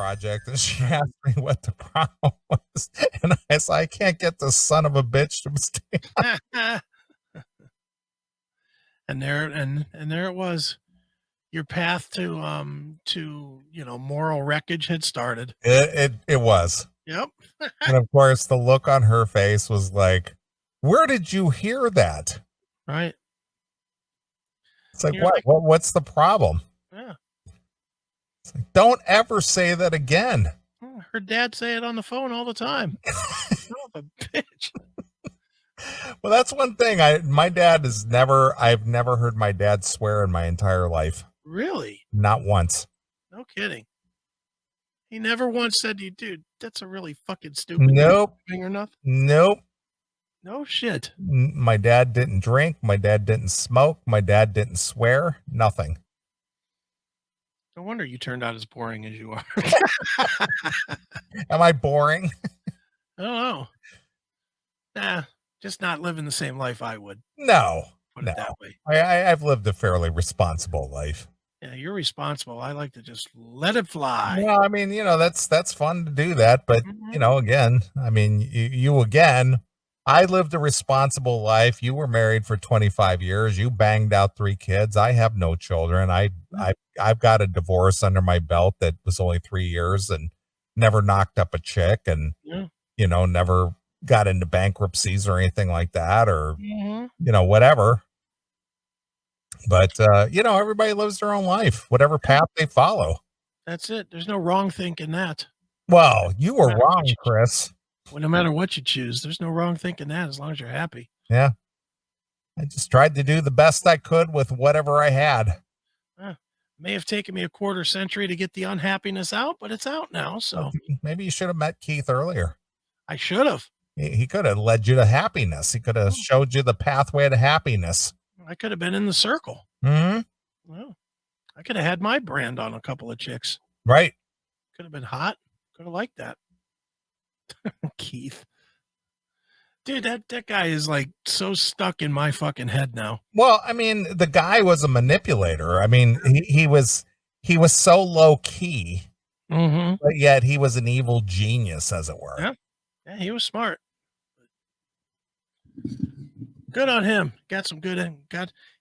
project, and she asked me what the problem was, and I said, I can't get this son of a bitch to stay. And there it was. Your path to moral wreckage had started. It was. Yep. And of course, the look on her face was like, "Where did you hear that?" Right. It's like, what's the problem? Yeah. It's like, don't ever say that again. Her dad say it on the phone all the time. Son of a bitch. Well, that's one thing. I've never heard my dad swear in my entire life. Really? Not once. No kidding. He never once said to you, dude, that's a really fucking stupid Nope. thing or nothing? Nope. No shit. My dad didn't drink. My dad didn't smoke. My dad didn't swear. Nothing. No wonder you turned out as boring as you are. Am I boring? I don't know. Nah, just not living the same life I would. No. Put it that way. I've lived a fairly responsible life. Yeah, you're responsible. I like to just let it fly. Well, I mean, that's fun to do that, but again, I mean, you again, I lived a responsible life. You were married for 25 years. You banged out 3 kids. I have no children. I've got a divorce under my belt that was only 3 years and never knocked up a chick and never got into bankruptcies or anything like that or whatever. But everybody lives their own life, whatever path they follow. That's it. There's no wrong thinking that. Well, you were wrong, Chris. Well, no matter what you choose, there's no wrong thinking that as long as you're happy. Yeah. I just tried to do the best I could with whatever I had. May have taken me a quarter century to get the unhappiness out, but it's out now. So maybe you should have met Keith earlier. I should have. He could have led you to happiness. He could have showed you the pathway to happiness. I could have been in the circle. Mm-hmm. Well, I could have had my brand on a couple of chicks. Right. Could have been hot. Could have liked that. Keith. Dude, that guy is like so stuck in my fucking head now. Well, I mean, the guy was a manipulator. I mean, he was so low key, but yet he was an evil genius, as it were. Yeah, he was smart. Good on him. Got some good.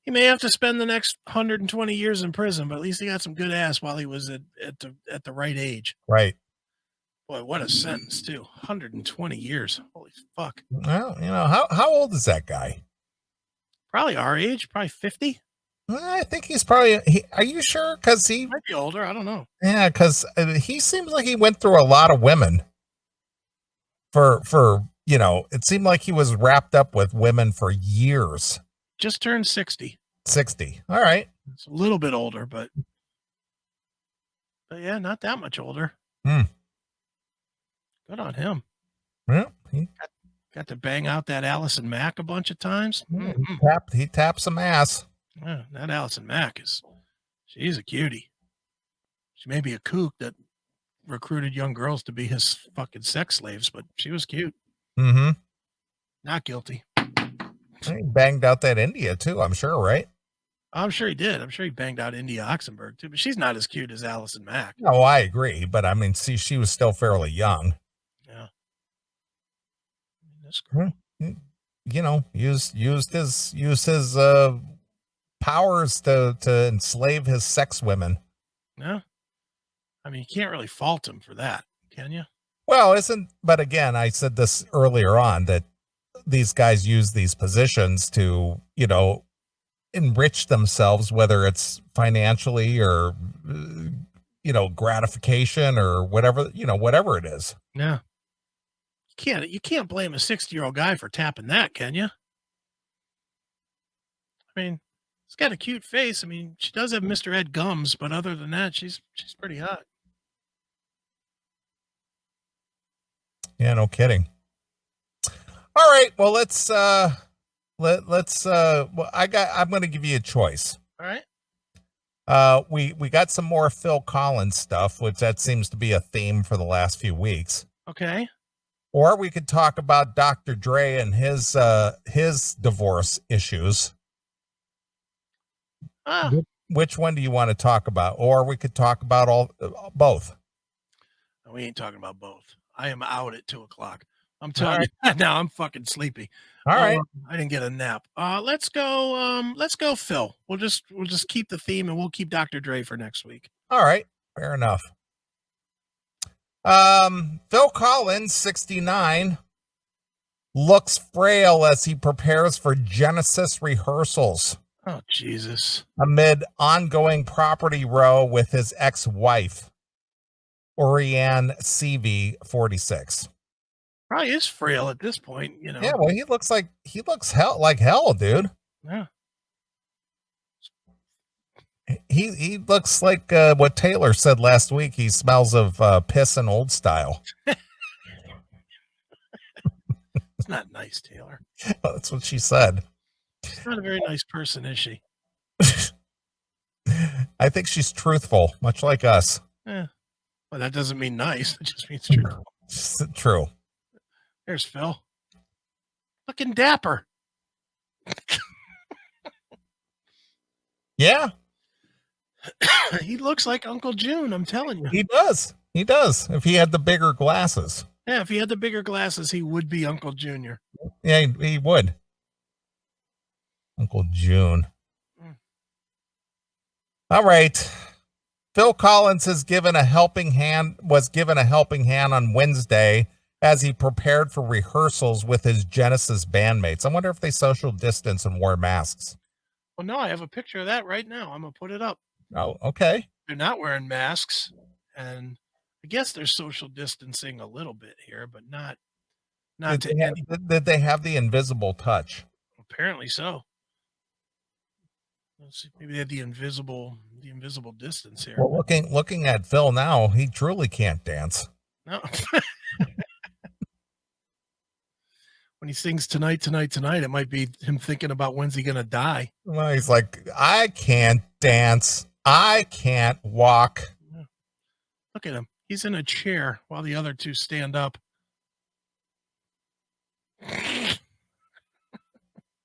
He may have to spend the next 120 years in prison, but at least he got some good ass while he was at the right age. Right. Boy, what a sentence too. 120 years. Holy fuck. Well, how old is that guy? Probably our age, probably 50. I think he's probably. Are you sure? Because he might be older. I don't know. Yeah, because he seems like he went through a lot of women. For it seemed like he was wrapped up with women for years. Just turned 60. 60. All right. It's a little bit older, but yeah, not that much older. Good on him. Yeah, got to bang out that Allison Mack a bunch of times. He tapped some ass. Yeah, that Allison Mack she's a cutie. She may be a kook that recruited young girls to be his fucking sex slaves, but she was cute. Not guilty. He banged out that India too, I'm sure, right? I'm sure he did. I'm sure he banged out India Oxenberg too, but she's not as cute as Allison Mack. No, I agree, but I mean, see, she was still fairly young. Yeah. That's great. Used his powers to enslave his sex women. Yeah. I mean, you can't really fault him for that, can you? Well, but again, I said this earlier on that these guys use these positions to, enrich themselves, whether it's financially or, gratification or whatever, whatever it is. Yeah. You can't blame a 60-year-old guy for tapping that, can you? I mean, he's got a cute face. I mean, she does have Mr. Ed gums, but other than that, she's pretty hot. Yeah, no kidding. All right, well, let's I'm going to give you a choice. All right. We got some more Phil Collins stuff, which that seems to be a theme for the last few weeks. Okay. Or we could talk about Dr. Dre and his divorce issues. Which one do you want to talk about? Or we could talk about both. We ain't talking about both. I am out at 2:00. I'm telling you now. I'm fucking sleepy. All right. I didn't get a nap. Let's go. Let's go, Phil. We'll just keep the theme, and we'll keep Dr. Dre for next week. All right. Fair enough. Phil Collins, 69, looks frail as he prepares for Genesis rehearsals. Oh, Jesus. Amid ongoing property row with his ex-wife, Orianne CV, 46. Probably is frail at this point, you know. Yeah, well, he looks like hell, dude. Yeah. He looks like what Taylor said last week. He smells of piss and old style. It's not nice, Taylor. That's what she said. She's not a very nice person, is she? I think she's truthful, much like us. Yeah. Well, that doesn't mean nice. It just means truthful. True. There's Phil. Looking dapper. Yeah. He looks like Uncle June, I'm telling you. He does. He does. If he had the bigger glasses. Yeah, if he had the bigger glasses, he would be Uncle Junior. Yeah, he would. Uncle June. All right. Phil Collins was given a helping hand on Wednesday as he prepared for rehearsals with his Genesis bandmates. I wonder if they social distance and wore masks. Well, no, I have a picture of that right now. I'm going to put it up. Oh, okay. They're not wearing masks, and I guess they're social distancing a little bit here, but not Did they have the invisible touch? Apparently so. Let's see, maybe they had the invisible distance here. Well, looking at Phil now, he truly can't dance. No. When he sings tonight, it might be him thinking about when's he going to die. Well, he's like, I can't dance. I can't walk. Look at him. He's in a chair while the other two stand up.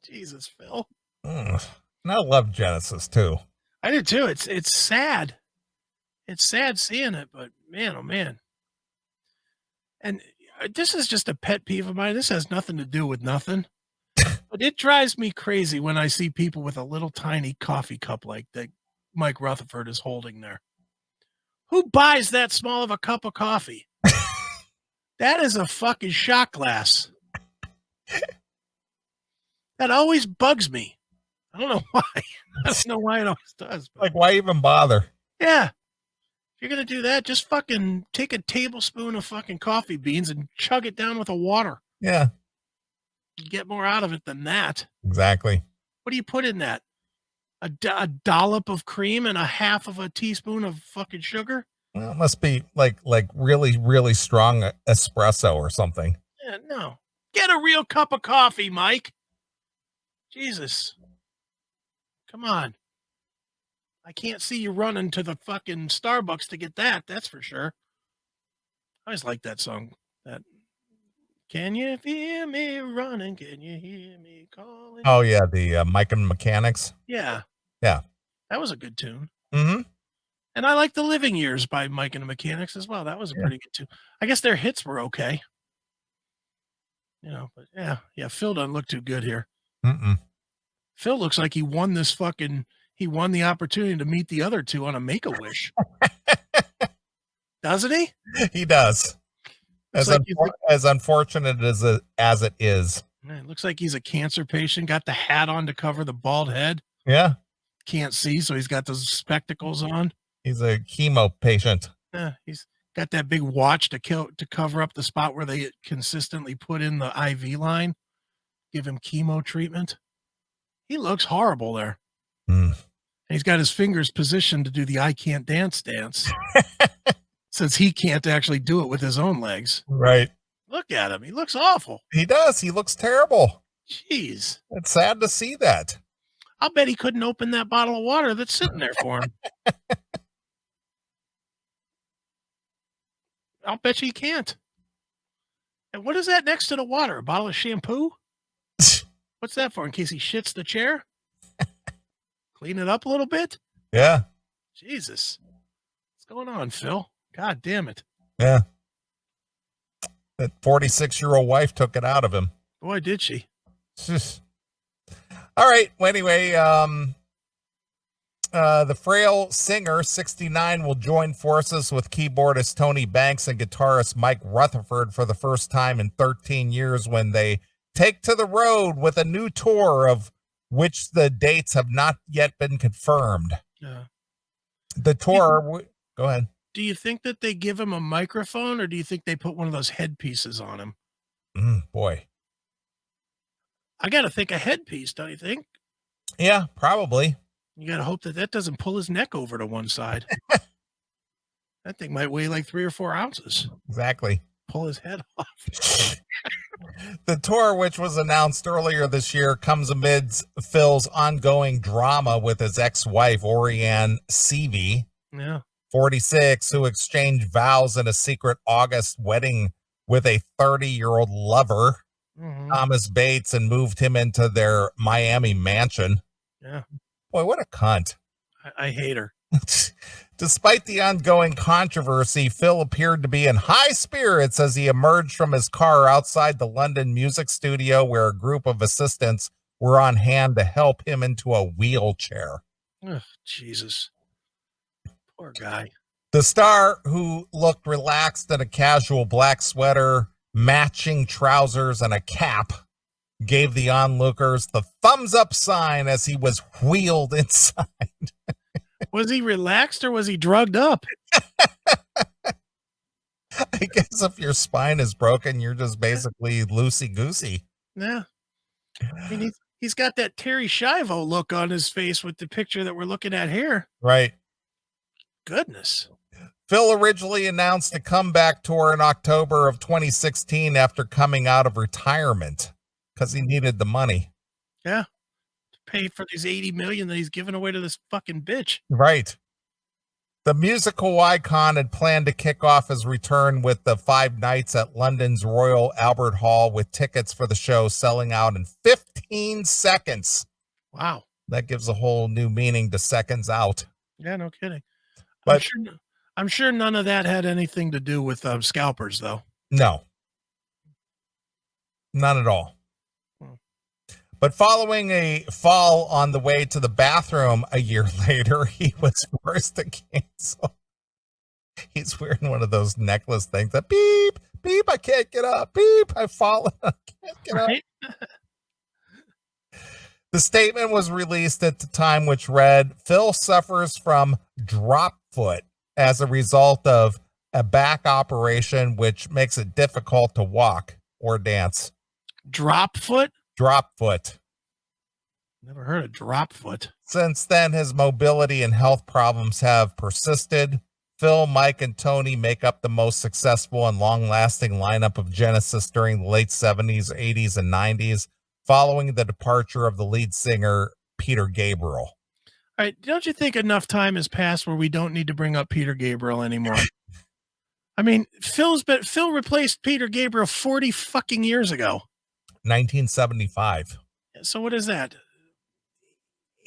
Jesus, Phil. And I love Genesis too. I did too. It's sad. It's sad seeing it, but man, oh man. And this is just a pet peeve of mine. This has nothing to do with nothing. But it drives me crazy when I see people with a little tiny coffee cup like that Mike Rutherford is holding there. Who buys that small of a cup of coffee? That is a fucking shot glass. That always bugs me. I don't know why. I don't know why it always does. But like, why even bother? Yeah. If you're going to do that, just fucking take a tablespoon of fucking coffee beans and chug it down with a water. Yeah. You get more out of it than that. Exactly. What do you put in that? A dollop of cream and a half of a teaspoon of fucking sugar? Well, it must be like really, really strong espresso or something. Yeah, no. Get a real cup of coffee, Mike. Jesus. Come on. I can't see you running to the fucking Starbucks to get that. That's for sure. I always like that song. That Can you hear me running? Can you hear me calling? Oh yeah, the Mike and Mechanics. Yeah. Yeah. That was a good tune. Mm-hmm. And I like The Living Years by Mike and the Mechanics as well. That was a pretty good tune. I guess their hits were okay. You know, but yeah, Phil doesn't look too good here. Mm-mm. Phil looks like he won the opportunity to meet the other two on a Make-A-Wish. Doesn't he? He does. As unfortunate as it is. Man, it looks like he's a cancer patient, got the hat on to cover the bald head. Yeah. Can't see, so he's got those spectacles on. He's a chemo patient. Yeah, he's got that big watch to cover up the spot where they consistently put in the IV line, give him chemo treatment. He looks horrible there. Mm. And he's got his fingers positioned to do the I can't dance dance. Since he can't actually do it with his own legs. Right. Look at him. He looks awful. He does. He looks terrible. Jeez. It's sad to see that. I'll bet he couldn't open that bottle of water that's sitting there for him. I'll bet you he can't. And what is that next to the water? A bottle of shampoo? What's that for? In case he shits the chair? Clean it up a little bit? Yeah. Jesus. What's going on, Phil? God damn it. Yeah. That 46-year-old wife took it out of him. Boy, did she. All right. Well, anyway, the frail singer, 69, will join forces with keyboardist Tony Banks and guitarist Mike Rutherford for the first time in 13 years when they take to the road with a new tour of which the dates have not yet been confirmed. Yeah. The tour, go ahead. Do you think that they give him a microphone, or do you think they put one of those headpieces on him? Boy. I got to think a headpiece, don't you think? Yeah, probably. You got to hope that that doesn't pull his neck over to one side. That thing might weigh like 3 or 4 ounces. Exactly. Pull his head off. The tour, which was announced earlier this year, comes amidst Phil's ongoing drama with his ex-wife, Orianne Seavey, Yeah. 46, who exchanged vows in a secret August wedding with a 30-year-old lover, Thomas Bates, and moved him into their Miami mansion. Yeah. Boy, what a cunt. I hate her. Despite the ongoing controversy, Phil appeared to be in high spirits as he emerged from his car outside the London music studio, where a group of assistants were on hand to help him into a wheelchair. Oh, Jesus. Poor guy. The star, who looked relaxed in a casual black sweater, matching trousers, and a cap, gave the onlookers the thumbs up sign as he was wheeled inside. Was he relaxed or was he drugged up? I guess if your spine is broken, you're just basically loosey-goosey. Yeah. I mean, he's got that Terry Schiavo look on his face with the picture that we're looking at here. Right. Goodness. Phil originally announced a comeback tour in October of 2016 after coming out of retirement because he needed the money. Yeah. To pay for these $80 million that he's giving away to this fucking bitch. Right. The musical icon had planned to kick off his return with the 5 nights at London's Royal Albert Hall, with tickets for the show selling out in 15 seconds. Wow. That gives a whole new meaning to seconds out. Yeah, no kidding. But I'm sure none of that had anything to do with scalpers, though. No. None at all. But following a fall on the way to the bathroom a year later, he was forced to cancel. He's wearing one of those necklace things that beep, beep, I can't get up. Beep, I've fallen. I can't get up. The statement was released at the time, which read, Phil suffers from drop foot as a result of a back operation, which makes it difficult to walk or dance. Drop foot? Drop foot. Never heard of drop foot. Since then, his mobility and health problems have persisted. Phil, Mike, and Tony make up the most successful and long-lasting lineup of Genesis during the late 70s, 80s, and 90s, following the departure of the lead singer, Peter Gabriel. All right, don't you think enough time has passed where we don't need to bring up Peter Gabriel anymore? I mean, Phil replaced Peter Gabriel 40 fucking years ago. 1975. So what is that?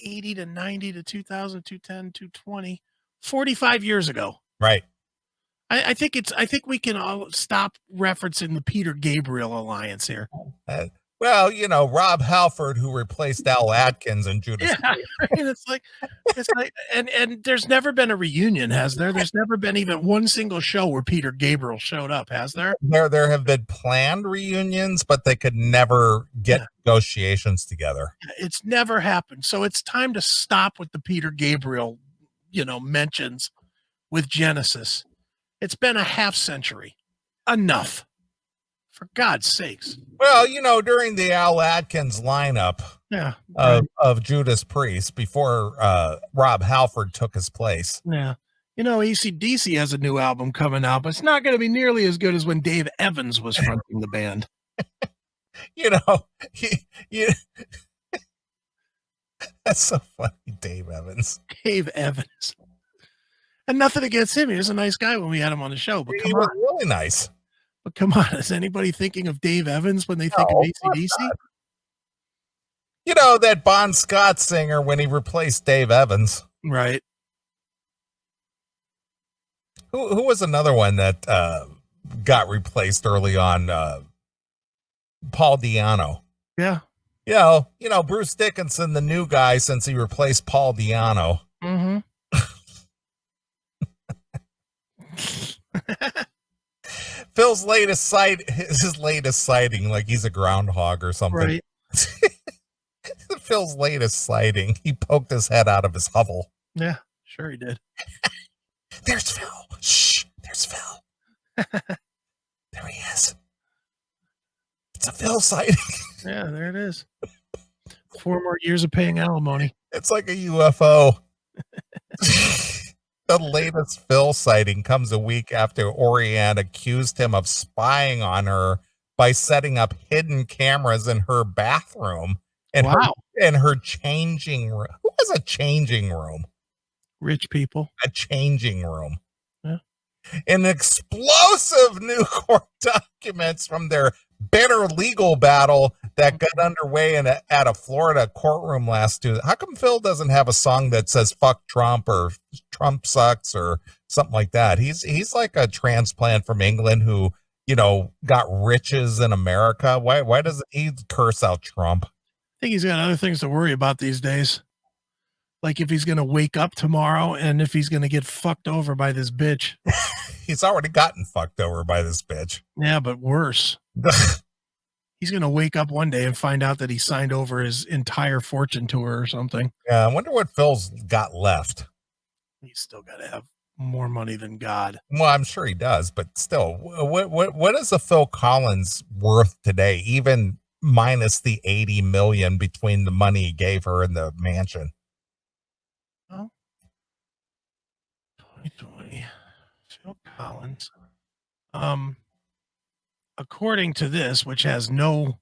80 to 90 to 2000, 210, 220, 45 years ago. Right. I think we can all stop referencing the Peter Gabriel alliance here. Well, you know, Rob Halford, who replaced Al Atkins and Judas. Yeah, I mean, it's like, and there's never been a reunion, has there? There's never been even one single show where Peter Gabriel showed up, has there? There have been planned reunions, but they could never get negotiations together. It's never happened. So it's time to stop with the Peter Gabriel, mentions with Genesis. It's been a half century. Enough. For God's sakes. Well, during the Al Atkins lineup of Judas Priest, before Rob Halford took his place. Yeah. AC/DC has a new album coming out, but it's not going to be nearly as good as when Dave Evans was fronting the band. That's so funny, Dave Evans. Dave Evans. And nothing against him. He was a nice guy when we had him on the show, but he was really nice. But come on, is anybody thinking of Dave Evans when they think of AC/DC? That Bon Scott singer when he replaced Dave Evans. Right. Who was another one that got replaced early on? Paul Diano. Yeah. Bruce Dickinson, the new guy since he replaced Paul Diano. Mm-hmm. Phil's his latest sighting, like he's a groundhog or something. Right. Phil's latest sighting, he poked his head out of his hovel. Yeah, sure he did. There's Phil. Shh, there's Phil. There he is. It's a Phil sighting. Yeah, there it is. 4 more years of paying alimony. It's like a UFO. The latest Phil sighting comes a week after Orianne accused him of spying on her by setting up hidden cameras in her bathroom and her changing room. Who has a changing room? Rich people. A changing room. Yeah. In explosive new court documents from their bitter legal battle that got underway at a Florida courtroom last Tuesday. How come Phil doesn't have a song that says "fuck Trump" or "Trump sucks" or something like that? He's like a transplant from England who got riches in America. Why doesn't he curse out Trump? I think he's got other things to worry about these days. Like if he's going to wake up tomorrow and if he's going to get fucked over by this bitch. He's already gotten fucked over by this bitch. Yeah, but worse. He's going to wake up one day and find out that he signed over his entire fortune to her or something. Yeah, I wonder what Phil's got left. He's still got to have more money than God. Well, I'm sure he does, but still, what is a Phil Collins worth today, even minus the 80 million between the money he gave her and the mansion? Oh, 2020 Phil Collins. According to this, which has no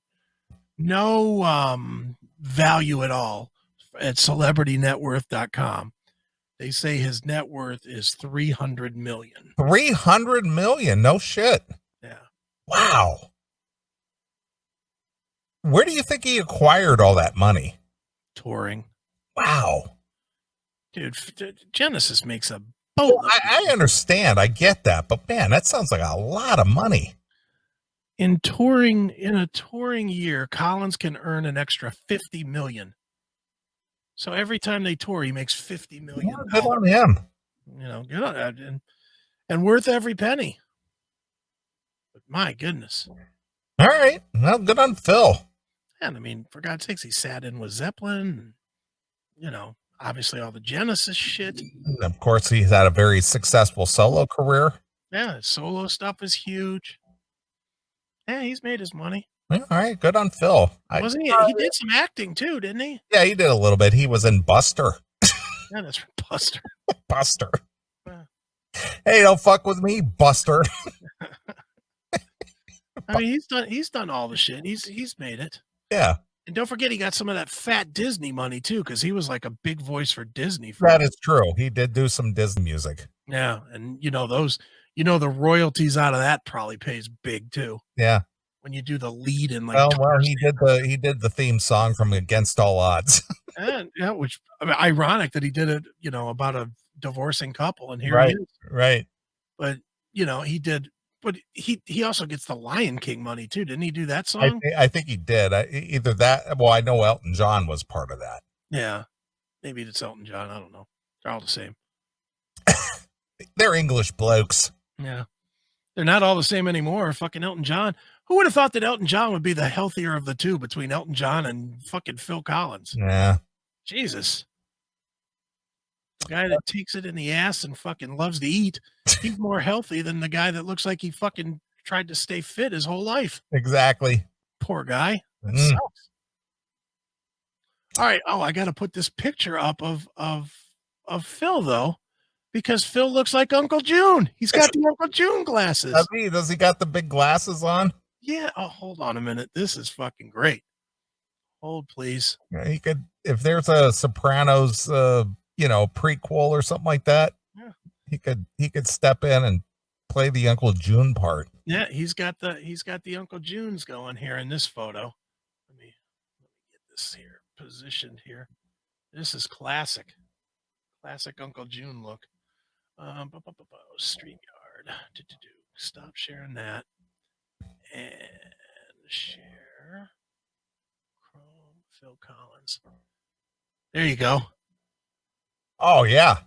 value at all, at celebritynetworth.com, they say his net worth is 300 million. 300 million? No shit. Yeah. Wow. Where do you think he acquired all that money? Touring. Wow. Dude, Genesis makes a boat. Well, I understand. I get that. But man, that sounds like a lot of money. In a touring year, Collins can earn an extra 50 million. So every time they tour, he makes 50 million. Yeah, good on him. Good on that. And worth every penny. But my goodness. All right. Well, good on Phil. And I mean, for God's sakes, he sat in with Zeppelin. Obviously all the Genesis shit. And of course, he's had a very successful solo career. Yeah, his solo stuff is huge. Yeah, he's made his money. All right, good on Phil. Wasn't he? He did some acting too, didn't he? Yeah, he did a little bit. He was in Buster. Yeah, that's Buster. Buster. Yeah. Hey, don't fuck with me, Buster. I mean, he's done all the shit. He's made it. Yeah. And don't forget, he got some of that fat Disney money too, because he was like a big voice for Disney. That is true. He did do some Disney music. Yeah, and the royalties out of that probably pays big too. Yeah. When you do the lead in like. Well, he did the theme song from Against All Odds. And yeah, which ironic that he did it, about a divorcing couple, and here right, he is. Right. But he did. But he also gets the Lion King money too, didn't he? Do that song? I think he did. Either that. Well, I know Elton John was part of that. Yeah, maybe it's Elton John. I don't know. They're all the same. They're English blokes. Yeah, they're not all the same anymore. Fucking Elton John. Who would have thought that Elton John would be the healthier of the two between Elton John and fucking Phil Collins? Yeah. Jesus. The guy that takes it in the ass and fucking loves to eat. He's more healthy than the guy that looks like he fucking tried to stay fit his whole life. Exactly. Poor guy. That sucks. All right. Oh, I got to put this picture up of Phil though, because Phil looks like Uncle June. He's got the Uncle June glasses. Does he got the big glasses on? Yeah. Oh, hold on a minute. This is fucking great. Hold, please. Yeah, he could, if there's a Sopranos, prequel or something like that. Yeah. He could step in and play the Uncle June part. Yeah, he's got the Uncle Junes going here in this photo. Let me get this here positioned here. This is classic Uncle June look. StreamYard. Stop sharing that. And share. Chrome, Phil Collins. There you go. Oh, yeah.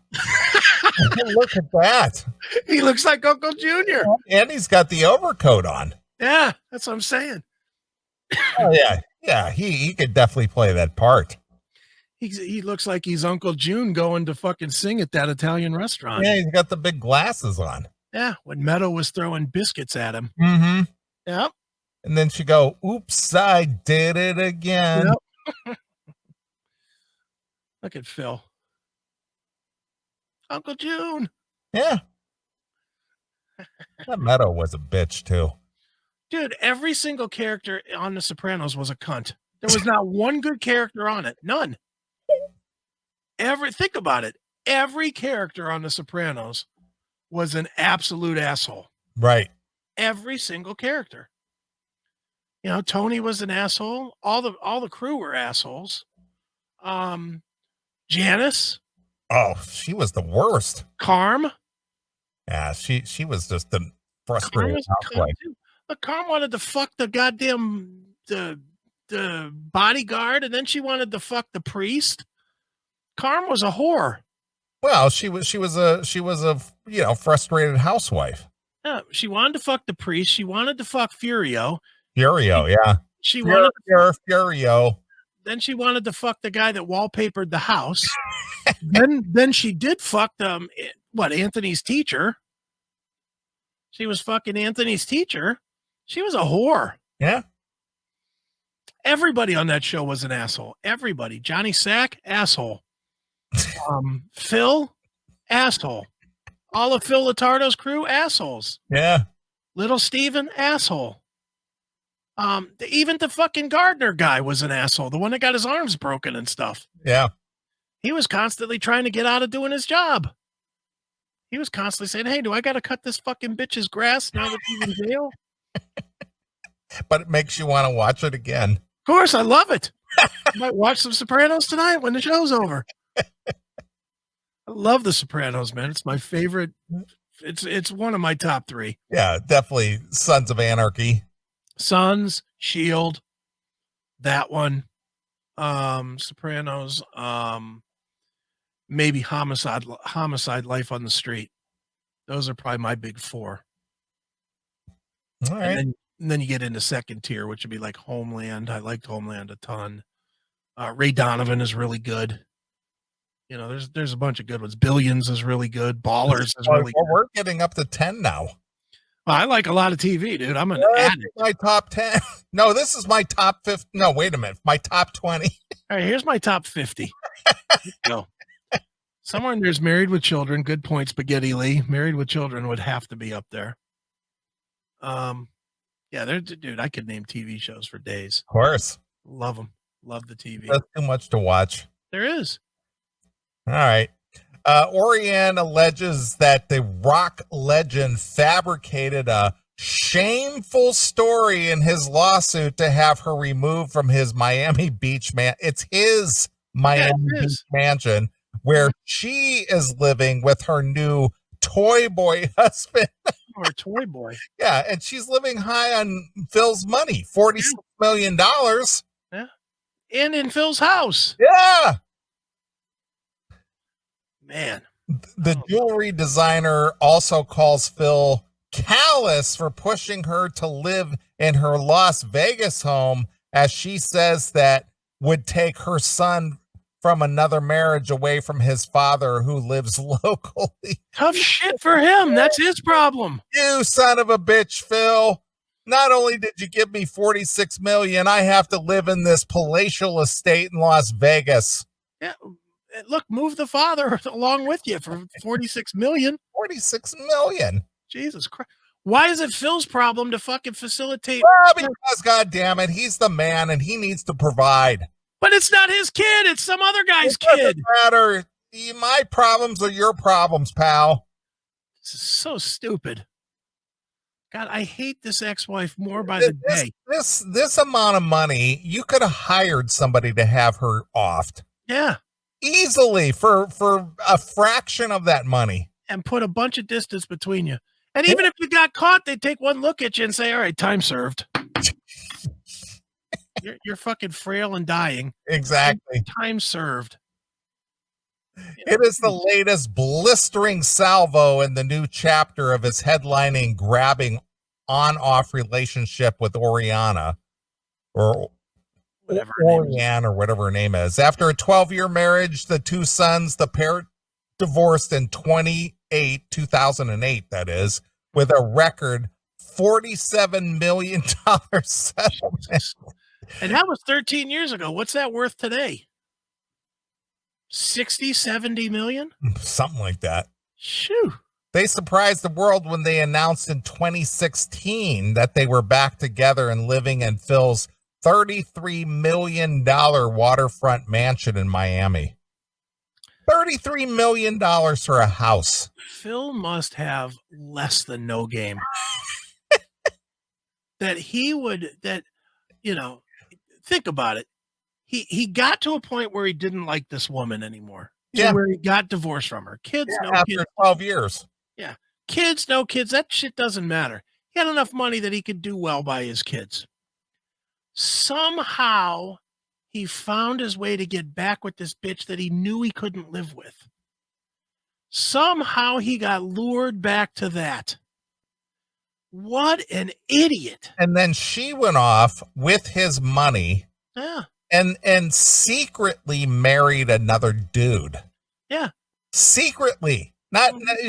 Look at that. He looks like Uncle Junior. And he's got the overcoat on. Yeah, that's what I'm saying. Oh, yeah. Yeah, he could definitely play that part. He looks like he's Uncle June going to fucking sing at that Italian restaurant. Yeah, he's got the big glasses on. Yeah, when Meadow was throwing biscuits at him. Mm-hmm. Yep. And then she go, oops, I did it again. Yep. Look at Phil. Uncle June. Yeah. That Meadow was a bitch, too. Dude, every single character on The Sopranos was a cunt. There was not one good character on it. None. Think about it. Every character on The Sopranos was an absolute asshole. Right. Every single character. You know, Tony was an asshole. All the crew were assholes. Janice. Oh, she was the worst. Carm. Yeah, she was just the frustrated housewife. But Carm wanted to fuck the goddamn the bodyguard, and then she wanted to fuck the priest. Carm was a whore. Well, she was a frustrated housewife. Yeah, she wanted to fuck the priest. She wanted to fuck Furio. Yeah. She wanted Furio. Then she wanted to fuck the guy that wallpapered the house. then she did fuck Anthony's teacher. She was fucking Anthony's teacher. She was a whore. Yeah. Everybody on that show was an asshole. Everybody. Johnny Sack, asshole. Phil, asshole. All of Phil Lotardo's crew, assholes. Yeah. Little Steven, asshole. Even the fucking Gardner guy was an asshole. The one that got his arms broken and stuff. Yeah. He was constantly trying to get out of doing his job. He was constantly saying, hey, do I got to cut this fucking bitch's grass now that he's in jail? But it makes you want to watch it again. Of course, I love it. I might watch some Sopranos tonight when the show's over. I love The Sopranos, man. It's my favorite. It's one of my top 3. Yeah, definitely Sons of Anarchy. Sons, Shield, that one, Sopranos, maybe Homicide, Life on the Street. Those are probably my big 4. All right. And then you get into second tier, which would be like Homeland. I liked Homeland a ton. Ray Donovan is really good. You know, there's a bunch of good ones. Billions is really good. Ballers is really good. We're getting up to 10 now. Well, I like a lot of TV, dude. I'm an addict. My top 10. No, this is my top 50. No, wait a minute. My top 20. All right, here's my top 50. Let's go. Somewhere in there's Married with Children. Good point, Spaghetti Lee. Married with Children would have to be up there. Yeah, dude, I could name TV shows for days. Of course. Love them. Love the TV. That's too much to watch. There is. All right. Oriane alleges that the rock legend fabricated a shameful story in his lawsuit to have her removed from his Miami Beach It's his Miami Beach mansion where she is living with her new toy boy husband. Or toy boy. Yeah, and she's living high on Phil's money, $46 million. Yeah. And in Phil's house. Yeah. Man. The jewelry designer also calls Phil callous for pushing her to live in her Las Vegas home, as she says that would take her son from another marriage away from his father who lives locally. Tough shit for him. That's his problem. You son of a bitch, Phil. Not only did you give me $46 million, I have to live in this palatial estate in Las Vegas. Yeah. Look, move the father along with you for $46 million. $46 million. Jesus Christ. Why is it Phil's problem to fucking facilitate? Well, because, God damn it, he's the man and he needs to provide. But it's not his kid. It's some other guy's kid. It doesn't matter. My problems are your problems, pal. This is so stupid. God, I hate this ex-wife more by the day. This amount of money, you could have hired somebody to have her offed. Yeah. Easily for a fraction of that money. and put a bunch of distance between you. And even if you got caught, they'd take one look at you and say, all right, time served. You're fucking frail and dying. Exactly. Time served. It is the latest blistering salvo in the new chapter of his headlining, grabbing on-off relationship with Oriana, or whatever Oriane, or whatever her name is. After a 12-year marriage, the two sons, the pair divorced in 2008, that is, with a record $47 million settlement. And that was 13 years ago. What's that worth today? 60, 70 million? Something like that. Shoo. They surprised the world when they announced in 2016 that they were back together and living in Phil's $33 million waterfront mansion in Miami. $33 million for a house. Phil must have less than no game. Think about it. He got to a point where he didn't like this woman anymore. Where he got divorced from her. Kids, no after kids. 12 years. Yeah. Kids, no kids. That shit doesn't matter. He had enough money that he could do well by his kids. Somehow he found his way to get back with this bitch that he knew he couldn't live with. Somehow he got lured back to that. What an idiot. And then she went off with his money. Yeah. And secretly married another dude. Yeah. Secretly.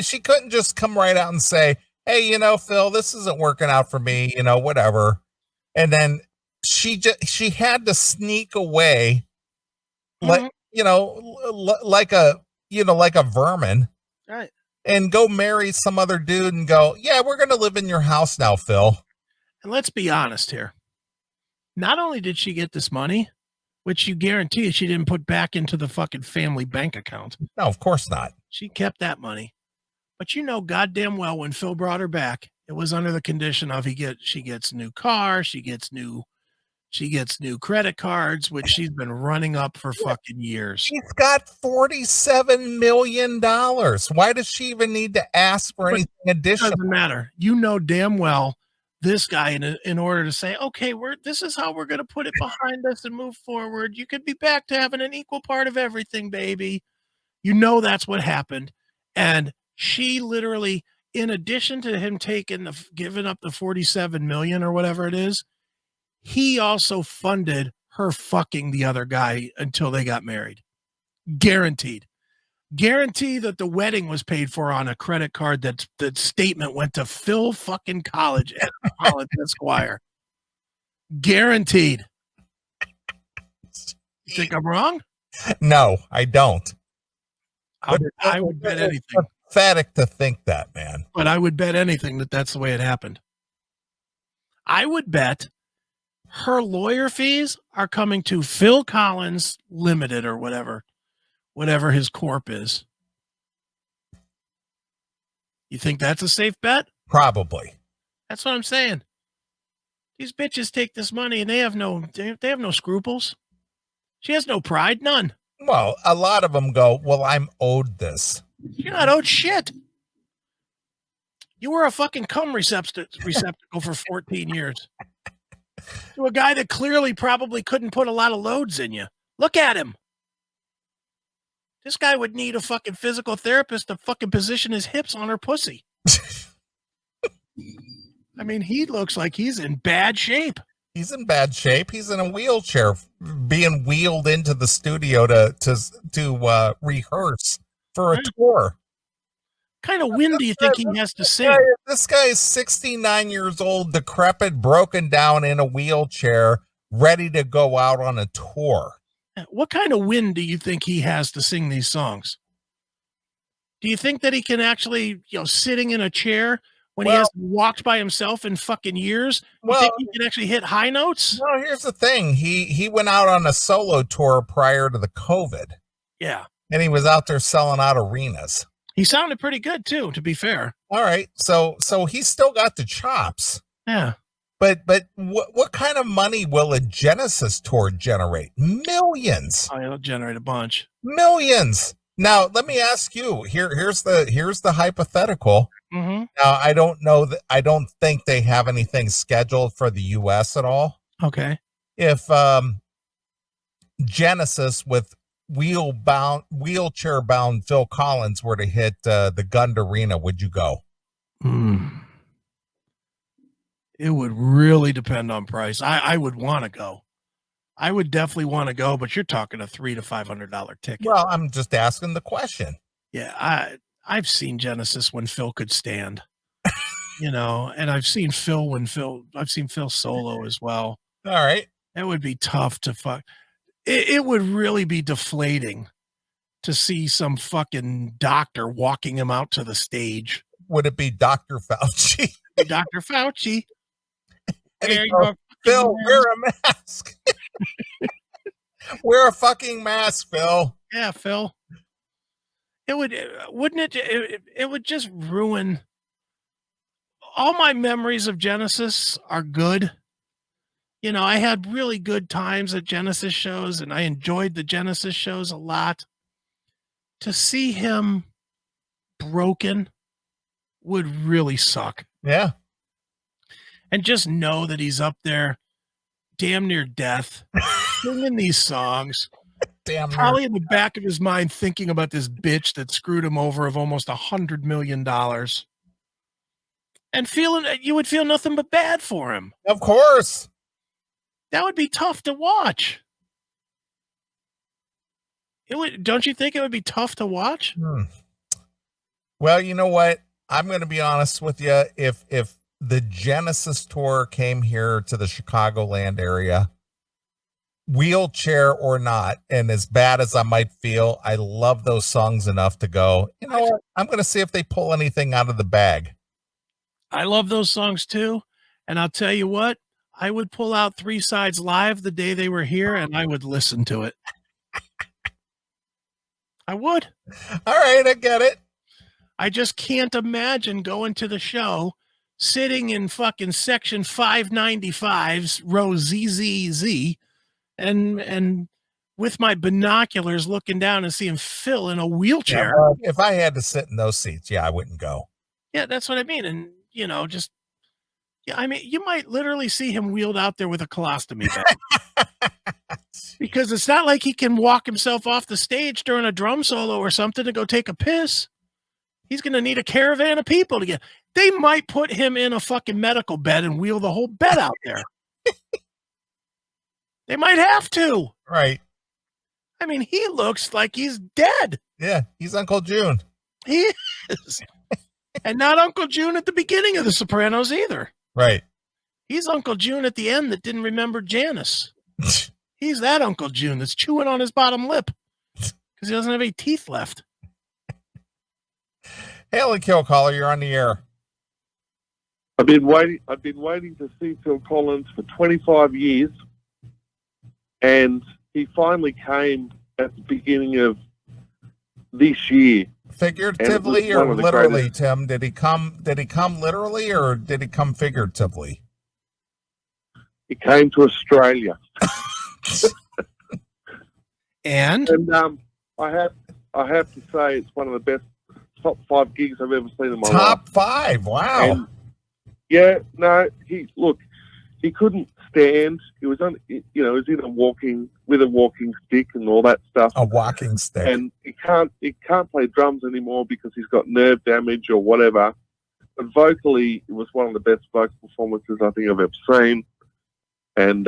She couldn't just come right out and say, hey, Phil, this isn't working out for me, whatever. And then she had to sneak away, like a vermin. Right. And go marry some other dude and go, yeah, we're going to live in your house now, Phil. And let's be honest here. Not only did she get this money, which you guarantee she didn't put back into the fucking family bank account. No, of course not. She kept that money. But goddamn well when Phil brought her back, it was under the condition of she gets new car, she gets new credit cards, which she's been running up for fucking years. She's got $47 million. Why does she even need to ask for anything additional? It doesn't matter. Damn well this guy, in order to say, okay, this is how we're going to put it behind us and move forward. You could be back to having an equal part of everything, baby. That's what happened. And she literally, in addition to him giving up the 47 million or whatever it is, he also funded her fucking the other guy until they got married. Guaranteed. Guarantee that the wedding was paid for on a credit card that the statement went to Phil fucking College at College Esquire. Guaranteed. You think I'm wrong? No, I don't. I would bet anything. Pathetic to think that, man. But I would bet anything that that's the way it happened. I would bet her lawyer fees are coming to Phil Collins Limited or whatever his corp is. You think that's a safe bet? Probably. That's what I'm saying. These bitches take this money and they have no scruples. She has no pride, none. Well, a lot of them go, well, I'm owed this. You're not owed shit. You were a fucking cum receptacle for 14 years. To a guy that clearly probably couldn't put a lot of loads in you. Look at him. This guy would need a fucking physical therapist to fucking position his hips on her pussy. I mean, he looks like he's in bad shape. He's in bad shape. He's in a wheelchair, being wheeled into the studio to rehearse for a tour. What kind of wind do you think he has to sing? This guy is 69 years old, decrepit, broken down in a wheelchair, ready to go out on a tour. What kind of wind do you think he has to sing these songs? Do you think that he can actually, sitting in a chair when he hasn't walked by himself in fucking years, you think he can actually hit high notes? No, here's the thing. He went out on a solo tour prior to the COVID. Yeah. And he was out there selling out arenas. He sounded pretty good too, to be fair. All right. So he's still got the chops. Yeah. But what kind of money will a Genesis tour generate? Millions. Oh, it'll generate a bunch. Millions. Now, let me ask you. Here's the hypothetical. Mm-hmm. Now, I don't know that I don't think they have anything scheduled for the US at all. Okay. If Genesis with wheelchair bound Phil Collins were to hit the Gund Arena, would you go? It would really depend on price. I would want to go. I would definitely want to go, but you're talking a $300 to $500 ticket. Well, I'm just asking the question. Yeah, I've seen Genesis when Phil could stand, and I've seen Phil solo as well. All right. That would be tough to fuck. It would really be deflating to see some fucking doctor walking him out to the stage. Would it be Dr. Fauci? Dr. Fauci. Phil, wear a mask. Wear a fucking mask, Phil. Yeah, Phil. It would just ruin all my memories of Genesis are good. I had really good times at Genesis shows and I enjoyed the Genesis shows a lot. To see him broken would really suck. Yeah. And just know that he's up there damn near death, singing these songs. Probably in the back of his mind thinking about this bitch that screwed him over of almost $100 million. And you would feel nothing but bad for him. Of course. That would be tough to watch. Don't you think it would be tough to watch? Well, you know what? I'm going to be honest with you. If the Genesis tour came here to the Chicagoland area, wheelchair or not, and as bad as I might feel, I love those songs enough to go, you know what? I'm going to see if they pull anything out of the bag. I love those songs too. And I'll tell you what, I would pull out 3 Sides Live the day they were here and I would listen to it. I would. All right, I get it. I just can't imagine going to the show, sitting in fucking section 595's row ZZZ, and with my binoculars looking down and seeing Phil in a wheelchair. Yeah, well, if I had to sit in those seats, I wouldn't go. Yeah, that's what I mean. And, you might literally see him wheeled out there with a colostomy bag. Because it's not like he can walk himself off the stage during a drum solo or something to go take a piss. He's going to need a caravan of people to get. They might put him in a fucking medical bed and wheel the whole bed out there. They might have to. Right. I mean, he looks like he's dead. Yeah, he's Uncle June. He is. And not Uncle June at the beginning of The Sopranos either. Right. He's Uncle June at the end that didn't remember Janice. He's that Uncle June that's chewing on his bottom lip because he doesn't have any teeth left. Hail and Kill Caller, you're on the air. I've been waiting to see Phil Collins for 25 years, and he finally came at the beginning of this year. Figuratively or literally, Tim? Did he come literally or did he come figuratively? He came to Australia. And I have to say it's one of the best top 5 gigs I've ever seen in my life. Top 5, wow. And he couldn't stand. He was with a walking stick and all that stuff. A walking stick. And he can't play drums anymore because he's got nerve damage or whatever. But vocally, it was one of the best vocal performances I think I've ever seen. And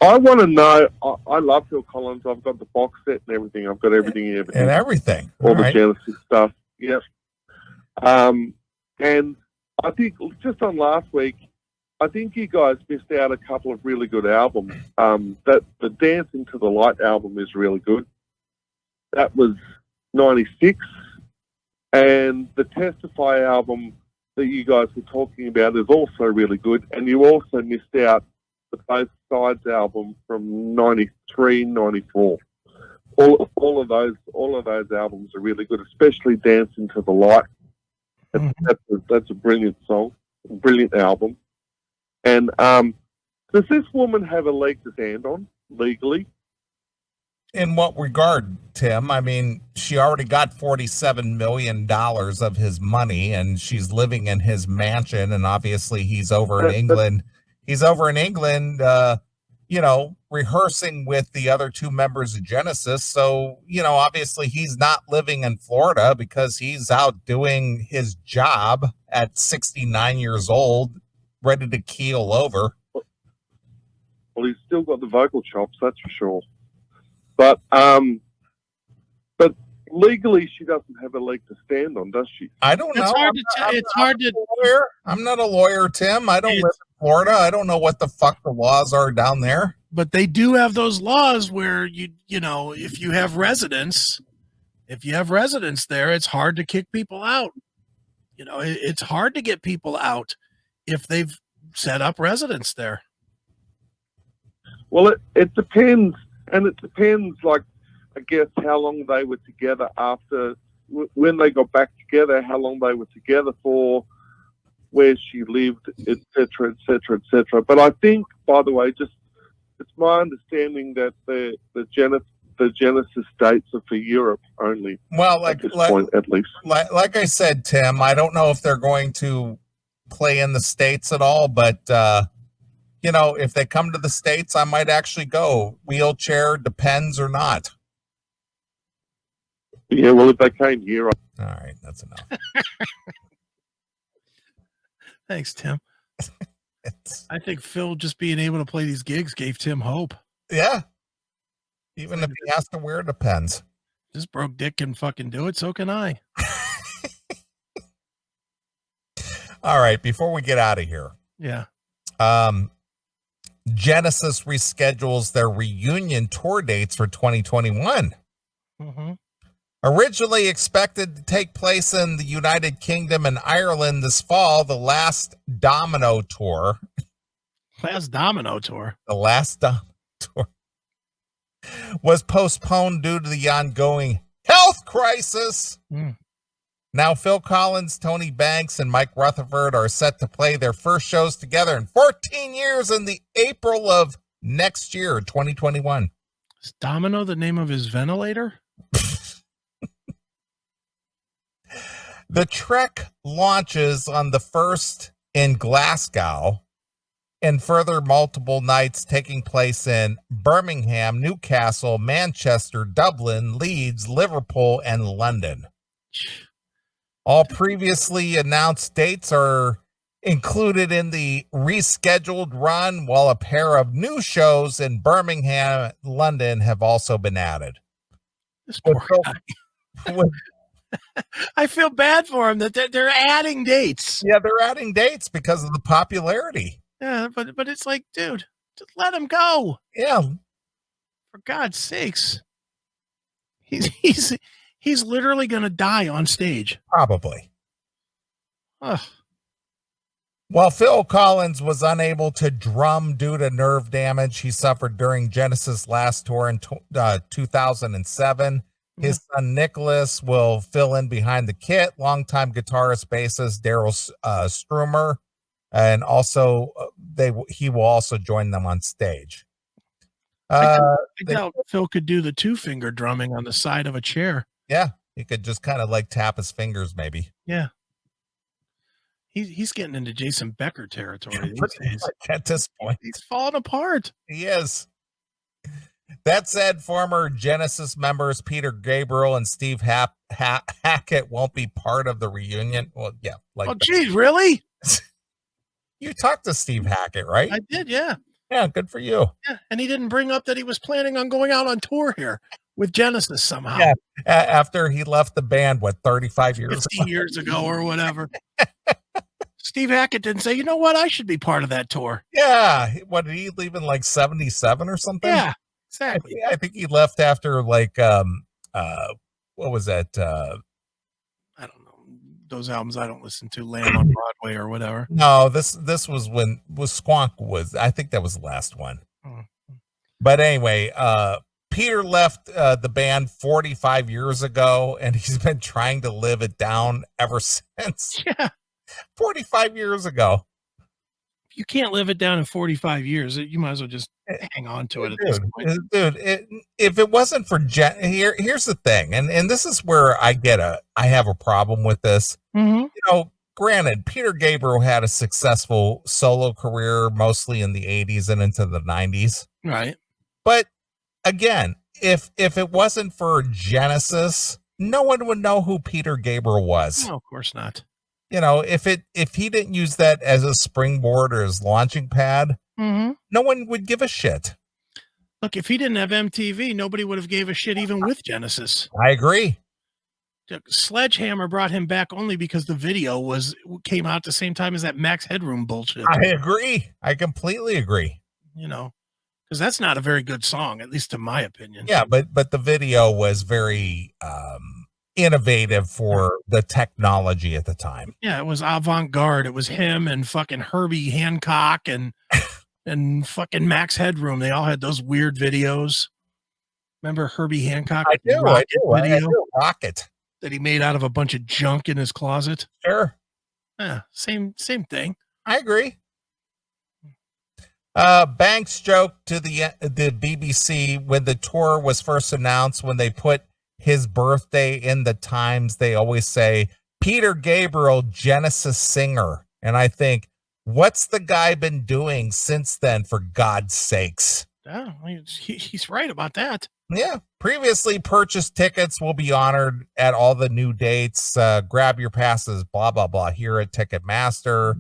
I want to know. I love Phil Collins. I've got the box set and everything. I've got everything and everything. And everything. All the Genesis stuff. Yep. And I think just on last week, I think you guys missed out a couple of really good albums. That the Dancing to the Light album is really good. That was 96. And the Testify album that you guys were talking about is also really good. And you also missed out the Both Sides album from 93, 94. All of those albums are really good, especially Dancing to the Light. That's a brilliant song, a brilliant album. And does this woman have a leg to stand on legally? In what regard, Tim? I mean, she already got $47 million of his money, and she's living in his mansion, and obviously he's over in England. He's over in England, rehearsing with the other two members of Genesis. So, obviously he's not living in Florida because he's out doing his job at 69 years old, ready to keel over. Well, he's still got the vocal chops, that's for sure. But legally, she doesn't have a leg to stand on, does she? I don't know. It's hard to. Lawyer. I'm not a lawyer, Tim. I don't live in Florida. I don't know what the fuck the laws are down there. But they do have those laws where if you have residents there, it's hard to kick people out. It's hard to get people out if they've set up residence there. Well, it depends. And it depends, like, I guess, how long they were together after, when they got back together, how long they were together for, where she lived, etc., etc., etc. But I think, by the way, it's my understanding that the Genesis dates are for Europe only. Well, at this point, at least. Like I said, Tim, I don't know if they're going to play in the States at all, but if they come to the States, I might actually go. Wheelchair, depends or not. Yeah, well, if they came here. All right, that's enough. Thanks, Tim. I think Phil just being able to play these gigs gave Tim hope. Yeah. Even if he has to wear Depends. This broke dick can fucking do it, so can I. All right, before we get out of here. Yeah. Genesis reschedules their reunion tour dates for 2021. Mm-hmm. Originally expected to take place in the United Kingdom and Ireland this fall, the last Domino tour. The last Domino tour was postponed due to the ongoing health crisis. Mm. Now, Phil Collins, Tony Banks, and Mike Rutherford are set to play their first shows together in 14 years in the April of next year, 2021. Is Domino the name of his ventilator? The trek launches on the 1st in Glasgow, and further multiple nights taking place in Birmingham, Newcastle, Manchester, Dublin, Leeds, Liverpool, and London. All previously announced dates are included in the rescheduled run, while a pair of new shows in Birmingham and London have also been added. This poor guy. I feel bad for him that they're adding dates. Yeah, they're adding dates because of the popularity. Yeah, but it's like, dude, just let him go. Yeah. For God's sakes. He's literally going to die on stage. Probably. Ugh. While Phil Collins was unable to drum due to nerve damage he suffered during Genesis' last tour in 2007, his son Nicholas will fill in behind the kit, longtime guitarist bassist Daryl Strumer, and also he will also join them on stage. I doubt Phil could do the 2-finger drumming on the side of a chair. Yeah, he could just kind of like tap his fingers, maybe. Yeah. He's getting into Jason Becker territory these days. At this point, he's falling apart. He is. That said, former Genesis members Peter Gabriel and Steve Hackett won't be part of the reunion. Well, yeah. Geez, really? You talked to Steve Hackett, right? I did, yeah. Yeah, good for you. Yeah, and he didn't bring up that he was planning on going out on tour here with Genesis somehow. Yeah, after he left the band, 35 years 50 years ago or whatever. Steve Hackett didn't say, you know what, I should be part of that tour. Yeah, what, did he leave in 77 or something? Yeah, exactly. I think he left after what was that? I don't know. Those albums I don't listen to, Lamb on Broadway or whatever. No, this was when Squonk was, I think that was the last one. Mm-hmm. But anyway, Peter left the band 45 years ago, and he's been trying to live it down ever since. Yeah. 45 years ago. If you can't live it down in 45 years, you might as well just hang on to it at this point. Dude, if it wasn't for here's the thing, and this is where I have a problem with this. Mm-hmm. Granted, Peter Gabriel had a successful solo career, mostly in the 80s and into the 90s. Right. But again, if it wasn't for Genesis, no one would know who Peter Gabriel was. No, of course not. If he didn't use that as a springboard or his launching pad, no one would give a shit. Look, if he didn't have MTV, nobody would have gave a shit even with Genesis. I agree. Sledgehammer brought him back only because the video came out at the same time as that Max Headroom bullshit. I agree. I completely agree. Because that's not a very good song, at least in my opinion. Yeah, but the video was very innovative for the technology at the time. Yeah, it was avant-garde. It was him and fucking Herbie Hancock and fucking Max Headroom. They all had those weird videos. Remember Herbie Hancock? I do. Rocket. That he made out of a bunch of junk in his closet. Sure. Yeah, same thing. I agree. Banks joked to the BBC when the tour was first announced, when they put his birthday in the Times, they always say Peter Gabriel, Genesis singer. And I think, what's the guy been doing since then, for God's sakes? Yeah, he's right about that. Yeah. Previously purchased tickets will be honored at all the new dates. Grab your passes, blah, blah, blah, here at Ticketmaster.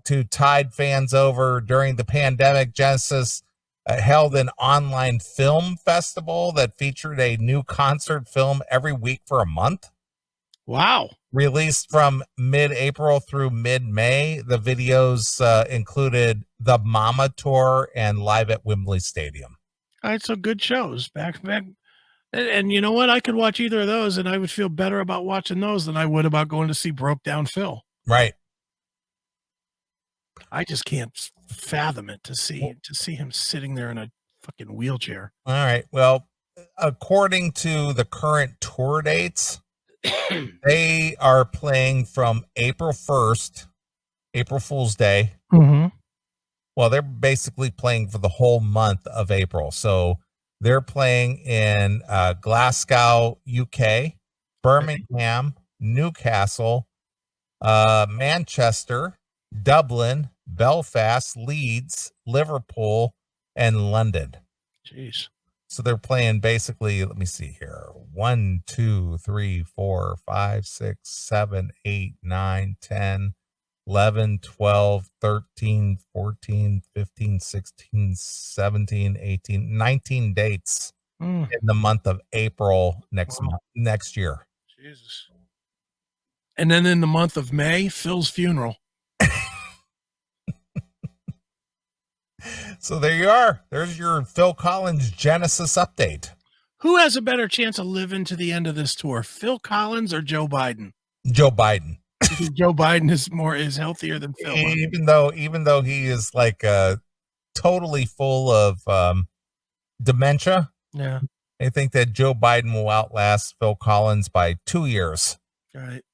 To tide fans over during the pandemic, Genesis held an online film festival that featured a new concert film every week for a month. Wow. Released from mid-April through mid-May. The videos included the Mama Tour and Live at Wembley Stadium. All right, so good shows back. And you know what? I could watch either of those, and I would feel better about watching those than I would about going to see Broke Down Phil. Right. I just can't fathom it to see him sitting there in a fucking wheelchair. All right. Well, according to the current tour dates, they are playing from April 1st, April Fool's Day. Mm-hmm. Well, they're basically playing for the whole month of April. So they're playing in Glasgow, UK, Birmingham, Newcastle, Manchester, Dublin, Belfast, Leeds, Liverpool, and London. Jeez. So they're playing basically, let me see here, 1, 2, 3, 4, 5, 6, 7, 8, 9, 10, 11, 12, 13, 14, 15, 16, 17, 18, 19 dates in the month of April next year. Jesus. And then in the month of May, Phil's funeral. So there you are. There's your Phil Collins Genesis update. Who has a better chance of living to the end of this tour, Phil Collins or Joe Biden? Joe Biden. Joe Biden is healthier than Phil. Even though he is like totally full of dementia. Yeah. I think that Joe Biden will outlast Phil Collins by 2 years. All right.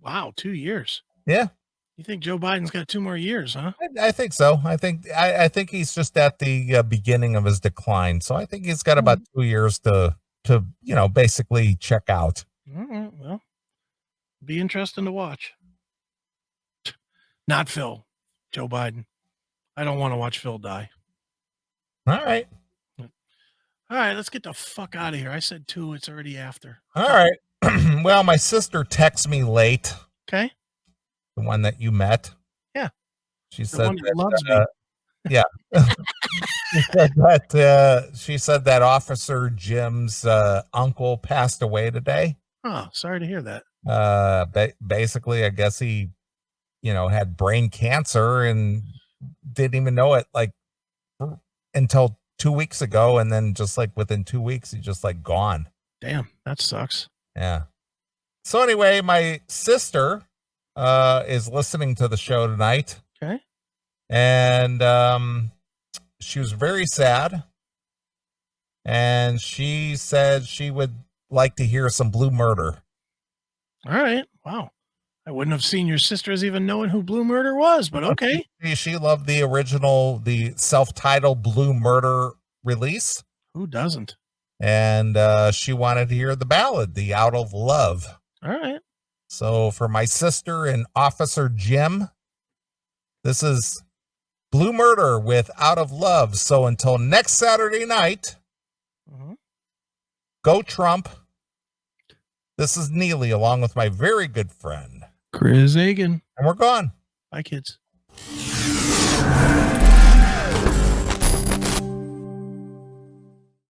Wow, 2 years. Yeah. You think Joe Biden's got 2 more years, huh? I think so. I think he's just at the beginning of his decline. So I think he's got about 2 years to basically check out. All right, well, be interesting to watch. Not Phil, Joe Biden. I don't want to watch Phil die. All right. All right, let's get the fuck out of here. I said 2. It's already after. All right. Well, my sister texted me late. Okay. The one that you met. Yeah. She said that loves me. Yeah. She said that Officer Jim's uncle passed away today. Oh, sorry to hear that. Basically, I guess he, had brain cancer and didn't even know it until 2 weeks ago. And then just within 2 weeks, he's just gone. Damn, that sucks. Yeah. So anyway, my sister is listening to the show tonight. Okay. And she was very sad. And she said she would like to hear some Blue Murder. All right. Wow. I wouldn't have seen your sister as even knowing who Blue Murder was, but okay. She loved the original, the self-titled Blue Murder release. Who doesn't? And she wanted to hear the ballad, the Out of Love. All right. So for my sister and Officer Jim, this is Blue Murder with Out of Love. So until next Saturday night, go Trump. This is Neeley along with my very good friend Chris Hagan. And we're gone. Bye, kids.